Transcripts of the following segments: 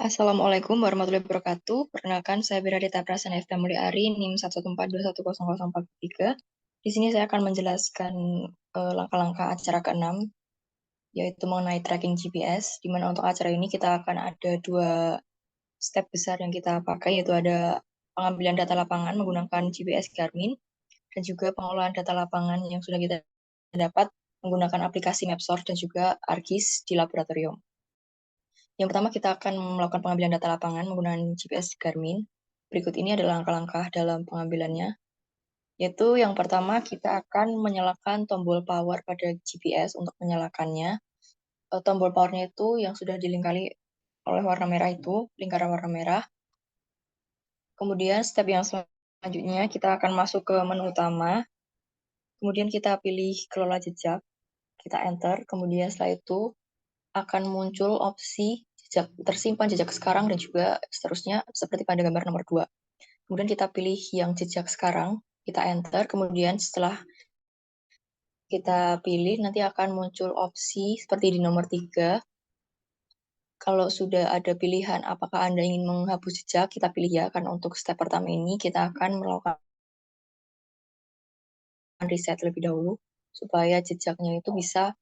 Assalamualaikum warahmatullahi wabarakatuh. Perkenalkan, saya Biradita Prasana F. Mulyari, NIM 114210043. Di sini saya akan menjelaskan langkah-langkah acara ke-6, yaitu mengenai tracking GPS, di mana untuk acara ini kita akan ada dua step besar yang kita pakai, yaitu ada pengambilan data lapangan menggunakan GPS Garmin, dan juga pengolahan data lapangan yang sudah kita dapat menggunakan aplikasi MapSource dan juga ArcGIS di laboratorium. Yang pertama, kita akan melakukan pengambilan data lapangan menggunakan GPS Garmin. Berikut ini adalah langkah-langkah dalam pengambilannya, yaitu yang pertama kita akan menyalakan tombol power pada GPS untuk menyalakannya. Tombol powernya itu yang sudah dilingkari oleh warna merah itu, lingkaran warna merah. Kemudian step yang selanjutnya kita akan masuk ke menu utama. Kemudian kita pilih kelola jejak, kita enter. Kemudian setelah itu akan muncul opsi jejak tersimpan, jejak sekarang, dan juga seterusnya seperti pada gambar nomor 2. Kemudian kita pilih yang jejak sekarang, kita enter. Kemudian setelah kita pilih, nanti akan muncul opsi seperti di nomor 3. Kalau sudah ada pilihan apakah Anda ingin menghapus jejak, kita pilih ya, karena untuk step pertama ini kita akan melakukan reset lebih dahulu, supaya jejaknya itu bisa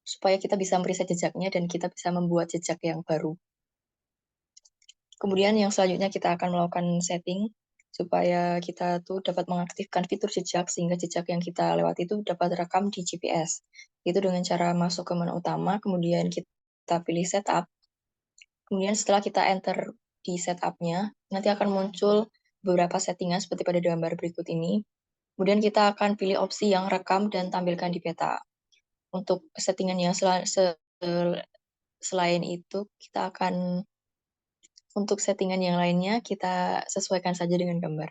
supaya kita bisa mereset jejaknya dan kita bisa membuat jejak yang baru. Kemudian yang selanjutnya kita akan melakukan setting supaya kita tuh dapat mengaktifkan fitur jejak sehingga jejak yang kita lewati itu dapat rekam di GPS. Itu dengan cara masuk ke menu utama, kemudian kita pilih setup. Kemudian setelah kita enter di setup-nya, nanti akan muncul beberapa settingan seperti pada gambar berikut ini. Kemudian kita akan pilih opsi yang rekam dan tampilkan di peta. Untuk settingan yang selain itu, kita akan untuk settingan yang lainnya, kita sesuaikan saja dengan gambar.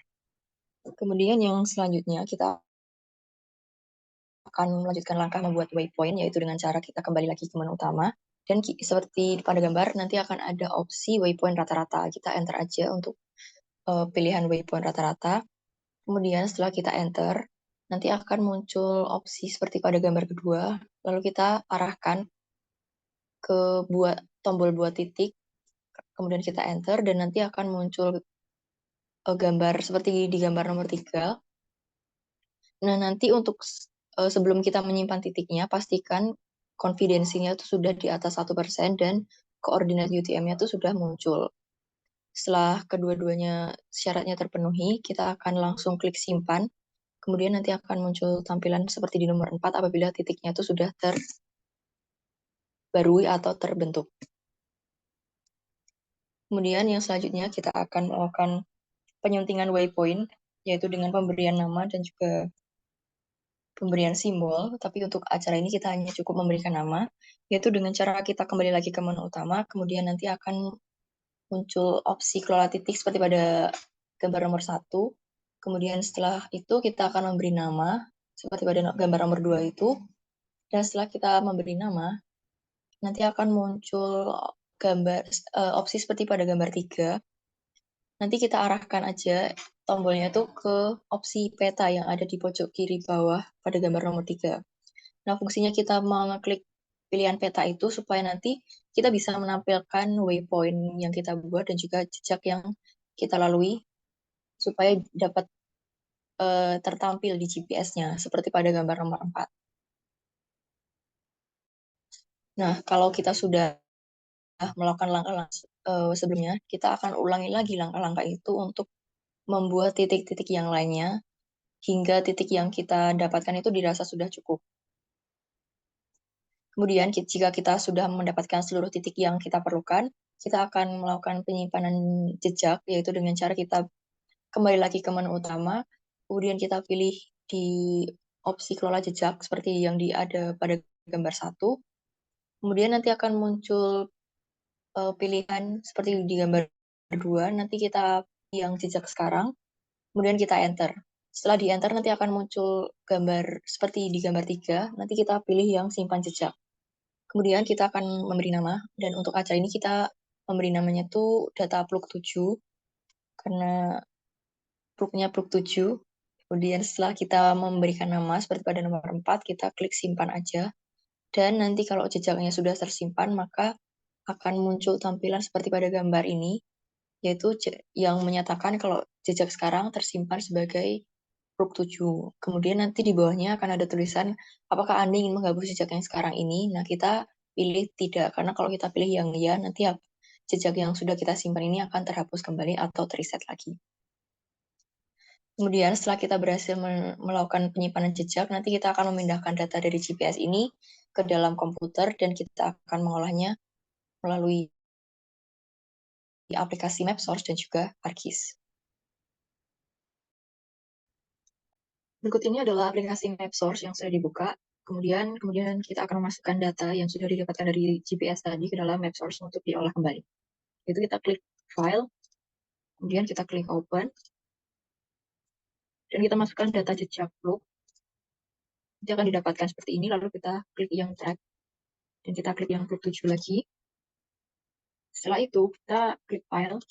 Kemudian yang selanjutnya, kita akan melanjutkan langkah membuat waypoint, yaitu dengan cara kita kembali lagi ke menu utama. Dan seperti pada gambar, nanti akan ada opsi waypoint rata-rata. Kita enter aja untuk pilihan waypoint rata-rata. Kemudian setelah kita enter, nanti akan muncul opsi seperti pada gambar kedua. Lalu kita arahkan ke tombol buat titik. Kemudian kita enter, dan nanti akan muncul gambar seperti di gambar nomor 3. Nah, nanti untuk sebelum kita menyimpan titiknya, pastikan konfidensinya itu sudah di atas 1% dan koordinat UTM-nya itu sudah muncul. Setelah kedua-duanya syaratnya terpenuhi, kita akan langsung klik simpan. Kemudian nanti akan muncul tampilan seperti di nomor 4 apabila titiknya itu sudah terbarui atau terbentuk. Kemudian yang selanjutnya kita akan melakukan penyuntingan waypoint, yaitu dengan pemberian nama dan juga pemberian simbol, tapi untuk acara ini kita hanya cukup memberikan nama, yaitu dengan cara kita kembali lagi ke menu utama, kemudian nanti akan muncul opsi kelola titik seperti pada gambar nomor 1, kemudian setelah itu kita akan memberi nama, seperti pada gambar nomor 2 itu, dan setelah kita memberi nama, nanti akan muncul gambar opsi seperti pada gambar 3, nanti kita arahkan aja tombolnya itu ke opsi peta yang ada di pojok kiri bawah pada gambar nomor 3. Nah, fungsinya kita mengeklik pilihan peta itu supaya nanti kita bisa menampilkan waypoint yang kita buat dan juga jejak yang kita lalui supaya dapat tertampil di GPS-nya seperti pada gambar nomor 4. Nah, kalau kita sudah melakukan langkah-langkah sebelumnya, kita akan ulangi lagi langkah-langkah itu untuk membuat titik-titik yang lainnya hingga titik yang kita dapatkan itu dirasa sudah cukup. Kemudian, jika kita sudah mendapatkan seluruh titik yang kita perlukan, kita akan melakukan penyimpanan jejak, yaitu dengan cara kita kembali lagi ke menu utama, kemudian kita pilih di opsi kelola jejak, seperti yang ada pada gambar 1, kemudian nanti akan muncul pilihan seperti di gambar 2, nanti kita yang jejak sekarang, kemudian kita enter. Setelah di enter, nanti akan muncul gambar seperti di gambar 3, nanti kita pilih yang simpan jejak. Kemudian kita akan memberi nama, dan untuk acara ini kita memberi namanya tuh data plug 7, karena plugnya plug 7. Kemudian setelah kita memberikan nama seperti pada nomor 4, kita klik simpan aja. Dan nanti kalau jejaknya sudah tersimpan, maka akan muncul tampilan seperti pada gambar ini, yaitu yang menyatakan kalau jejak sekarang tersimpan sebagai Rook 7. Kemudian nanti di bawahnya akan ada tulisan, apakah Anda ingin menghapus jejak yang sekarang ini? Nah, kita pilih tidak, karena kalau kita pilih yang ya, nanti jejak yang sudah kita simpan ini akan terhapus kembali atau terreset lagi. Kemudian setelah kita berhasil melakukan penyimpanan jejak, nanti kita akan memindahkan data dari GPS ini ke dalam komputer dan kita akan mengolahnya melalui aplikasi MapSource dan juga ArcGIS. Berikut ini adalah aplikasi MapSource yang sudah dibuka. Kemudian kita akan memasukkan data yang sudah didapatkan dari GPS tadi ke dalam MapSource untuk diolah kembali. Itu kita klik File, kemudian kita klik Open, dan kita masukkan data jejak Rook. Nanti akan didapatkan seperti ini, lalu kita klik yang Track, dan kita klik yang Rook 7 lagi. Setelah itu, kita klik File,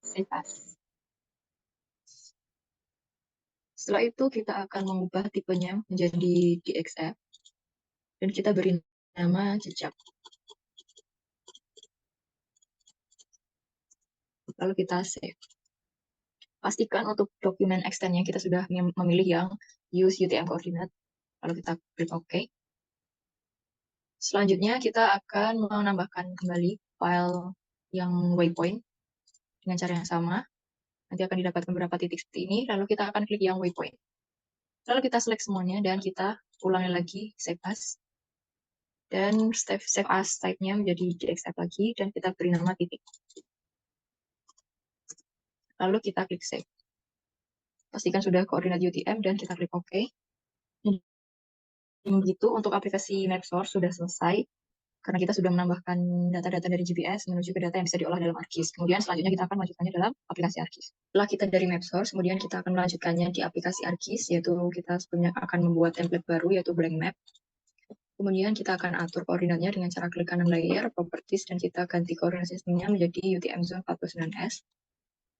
Save As. Setelah itu, kita akan mengubah tipenya menjadi DXF, dan kita beri nama jejak. Lalu kita save. Pastikan untuk dokumen extendnya kita sudah memilih yang use UTM coordinate. Lalu kita klik OK. Selanjutnya kita akan menambahkan kembali file yang waypoint dengan cara yang sama. Nanti akan didapatkan beberapa titik seperti ini. Lalu kita akan klik yang waypoint. Lalu kita select semuanya dan kita ulangi lagi save as. Dan save as type-nya menjadi DXF lagi dan kita beri nama titik. Lalu kita klik save. Pastikan sudah koordinat UTM dan kita klik OK. Dan begitu untuk aplikasi MapSource sudah selesai karena kita sudah menambahkan data-data dari GPS menuju ke data yang bisa diolah dalam ArcGIS. Kemudian selanjutnya kita akan melanjutkannya dalam aplikasi ArcGIS. Setelah kita dari MapSource, kemudian kita akan melanjutkannya di aplikasi ArcGIS, yaitu kita sebenarnya akan membuat template baru, yaitu blank map. Kemudian kita akan atur koordinatnya dengan cara klik kanan layer, properties, dan kita ganti koordinat sistemnya menjadi UTM Zone 49S.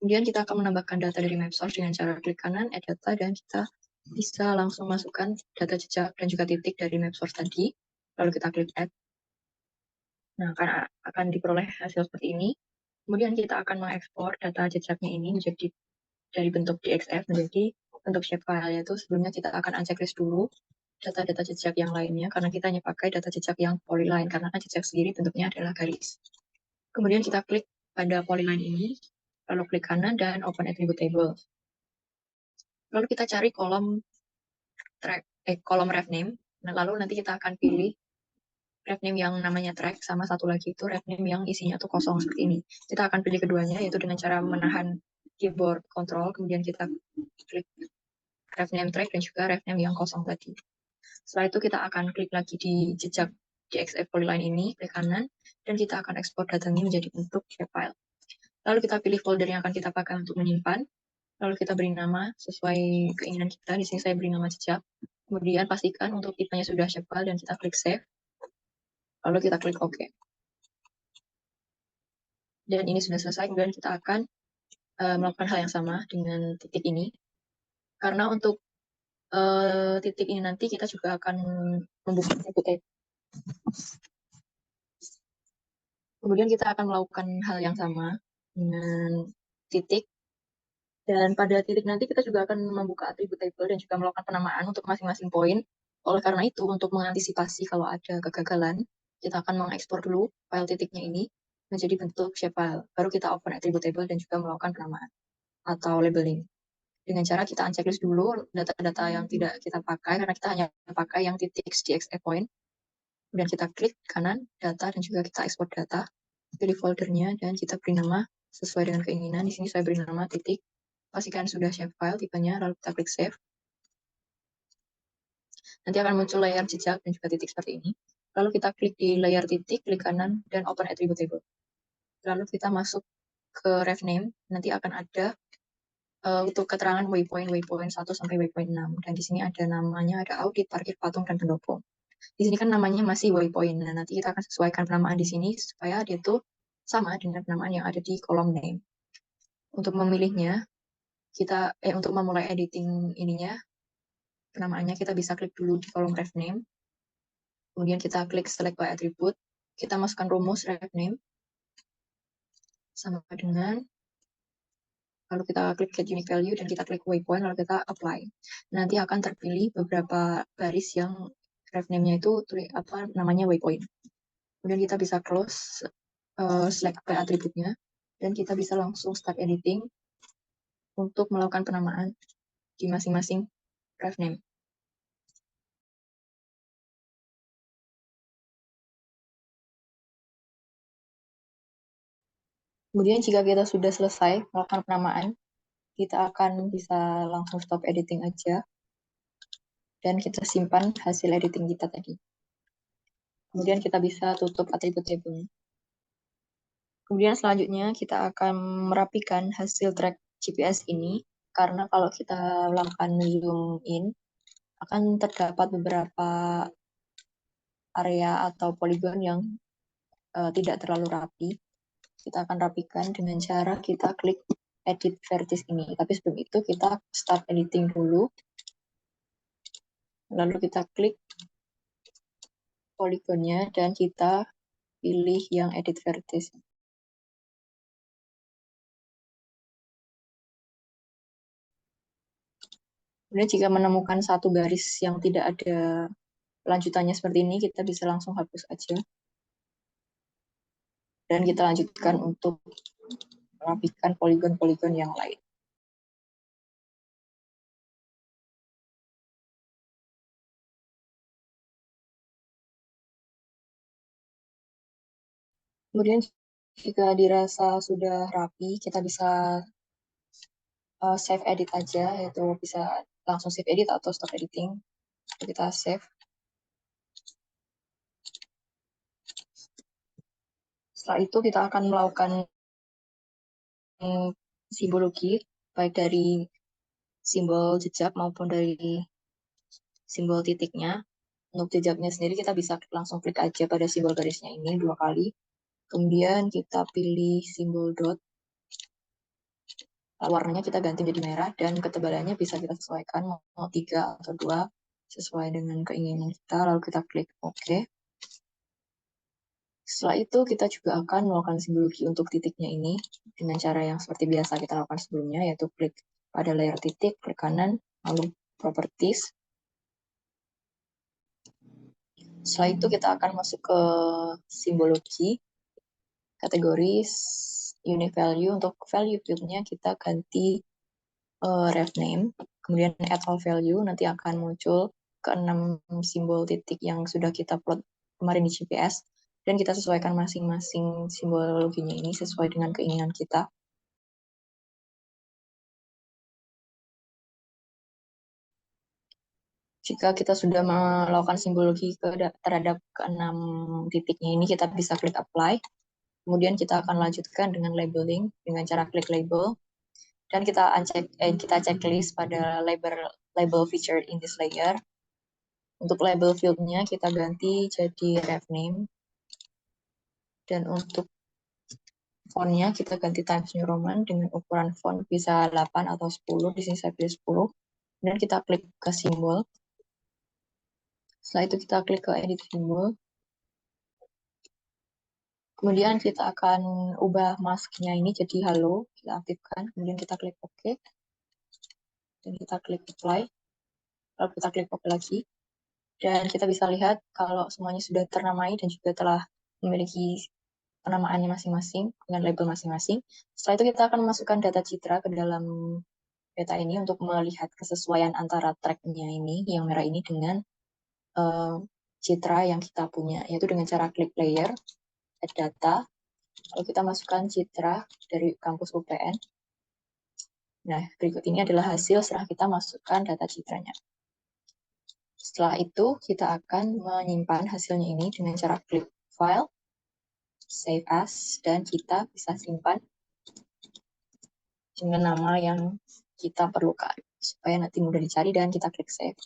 Kemudian kita akan menambahkan data dari MapSource dengan cara klik kanan, add data, dan kita bisa langsung masukkan data jejak dan juga titik dari MapSource tadi. Lalu kita klik add. Nah, akan diperoleh hasil seperti ini. Kemudian kita akan mengekspor data jejaknya ini menjadi dari bentuk DXF menjadi bentuk shapefile, yaitu sebelumnya kita akan unchecklist dulu data-data jejak yang lainnya, karena kita hanya pakai data jejak yang polyline, karena kan jejak sendiri bentuknya adalah garis. Kemudian kita klik pada polyline ini, lalu klik kanan dan open attribute table. Lalu kita cari kolom ref name, nah, lalu nanti kita akan pilih ref name yang namanya track, sama satu lagi itu ref name yang isinya tuh kosong seperti ini. Kita akan pilih keduanya, yaitu dengan cara menahan keyboard control, kemudian kita klik ref name track dan juga ref name yang kosong tadi. Setelah itu kita akan klik lagi di jejak DXF polyline ini, klik kanan, dan kita akan ekspor datanya menjadi bentuk shapefile. Lalu kita pilih folder yang akan kita pakai untuk menyimpan, lalu kita beri nama sesuai keinginan kita. Di sini saya beri nama jejak. Kemudian pastikan untuk tipenya sudah shapefile dan kita klik save. Lalu kita klik OK. Dan ini sudah selesai, kemudian kita akan melakukan hal yang sama dengan titik ini. Karena untuk titik ini nanti kita juga akan membuka titik. Kemudian kita akan melakukan hal yang sama dengan titik. Dan pada titik nanti kita juga akan membuka atribut table dan juga melakukan penamaan untuk masing-masing poin. Oleh karena itu, untuk mengantisipasi kalau ada kegagalan, kita akan mengekspor dulu file titiknya ini menjadi bentuk shapefile. Baru kita open attribute table dan juga melakukan penamaan atau labeling. Dengan cara kita unchecklist dulu data-data yang tidak kita pakai, karena kita hanya pakai yang titik DXF point. Kemudian kita klik kanan, data, dan juga kita ekspor data. Pilih foldernya, dan kita beri nama sesuai dengan keinginan. Di sini saya beri nama titik. Pastikan sudah shapefile tipenya, lalu kita klik save. Nanti akan muncul layar jejak dan juga titik seperti ini. Lalu kita klik di layar titik, klik kanan, dan open attribute table. Lalu kita masuk ke ref name, nanti akan ada untuk keterangan waypoint 1 sampai waypoint 6. Dan di sini ada namanya, ada audit, parkir, patung, dan pendopo. Di sini kan namanya masih waypoint. Nah, nanti kita akan sesuaikan penamaan di sini supaya dia tuh sama dengan penamaan yang ada di kolom name. Untuk memilihnya, untuk memulai editing ininya, penamaannya kita bisa klik dulu di kolom ref name. Kemudian kita klik select by attribute. Kita masukkan rumus ref name sama dengan, lalu kita klik get unique value dan kita klik waypoint, lalu kita apply. Nanti akan terpilih beberapa garis yang ref name-nya itu namanya waypoint. Kemudian kita bisa close select by attribute-nya dan kita bisa langsung start editing untuk melakukan penamaan di masing-masing ref name. Kemudian jika kita sudah selesai melakukan penamaan, kita akan bisa langsung stop editing aja dan kita simpan hasil editing kita tadi. Kemudian kita bisa tutup atribut table. Kemudian selanjutnya kita akan merapikan hasil track GPS ini, karena kalau kita lakukan zoom in, akan terdapat beberapa area atau poligon yang tidak terlalu rapi. Kita akan rapikan dengan cara kita klik edit vertex ini. Tapi sebelum itu kita start editing dulu. Lalu kita klik poligonnya dan kita pilih yang edit vertex. Kemudian jika menemukan satu garis yang tidak ada lanjutannya seperti ini, kita bisa langsung hapus aja. Dan kita lanjutkan untuk merapikan poligon-poligon yang lain. Kemudian jika dirasa sudah rapi, kita bisa save edit aja, yaitu bisa langsung save edit atau stop editing. Kita save. Setelah itu kita akan melakukan simbologi, baik dari simbol jejak maupun dari simbol titiknya. Untuk jejaknya sendiri kita bisa langsung klik aja pada simbol garisnya ini 2 kali. Kemudian kita pilih simbol dot. Warnanya kita ganti menjadi merah dan ketebalannya bisa kita sesuaikan mau 3 atau 2 sesuai dengan keinginan kita. Lalu kita klik OK. Setelah itu kita juga akan melakukan simbologi untuk titiknya ini dengan cara yang seperti biasa kita lakukan sebelumnya, yaitu klik pada layer titik, klik kanan, lalu properties. Setelah itu kita akan masuk ke simbologi, kategori unique value. Untuk value field-nya kita ganti ref name, kemudian add all value, nanti akan muncul ke 6 simbol titik yang sudah kita plot kemarin di GPS, dan kita sesuaikan masing-masing simbologinya ini sesuai dengan keinginan kita. Jika kita sudah melakukan simbologi terhadap ke-6 titiknya ini, kita bisa klik apply. Kemudian kita akan lanjutkan dengan labeling dengan cara klik label. Dan kita checklist pada label featured in this layer. Untuk label field-nya kita ganti jadi ref name. Dan untuk font-nya kita ganti Times New Roman dengan ukuran font bisa 8 atau 10. Di sini saya pilih 10. Dan kita klik ke simbol. Setelah itu kita klik ke edit simbol. Kemudian kita akan ubah mask-nya ini jadi halo. Kita aktifkan. Kemudian kita klik OK. Dan kita klik apply. Lalu kita klik OK lagi. Dan kita bisa lihat kalau semuanya sudah ternamai dan juga telah memiliki penamaannya masing-masing dengan label masing-masing. Setelah itu kita akan memasukkan data citra ke dalam data ini untuk melihat kesesuaian antara track-nya ini, yang merah ini, dengan citra yang kita punya, yaitu dengan cara klik layer, add data, lalu kita masukkan citra dari kampus UPN. Nah, berikut ini adalah hasil setelah kita masukkan data citranya. Setelah itu, kita akan menyimpan hasilnya ini dengan cara klik file, save as, dan kita bisa simpan dengan nama yang kita perlukan supaya nanti mudah dicari, dan kita klik save.